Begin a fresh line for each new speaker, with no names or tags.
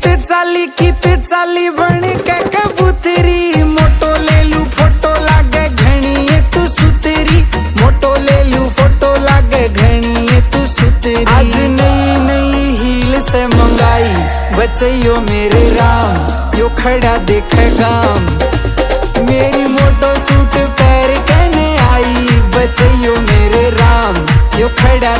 कित चाली बन के कबूतरी। मोटो ले लू फोटो लागे घनी तू सुतरी। मोटो ले लू फोटो लागे घनी तू सुतरी। आज नई नई हील से मंगाई बचैयो मेरे राम, यो खड़ा देखे गाम। मेरी मोटो सूट पैर कहने आई बचैयो मेरे राम, यो खड़ा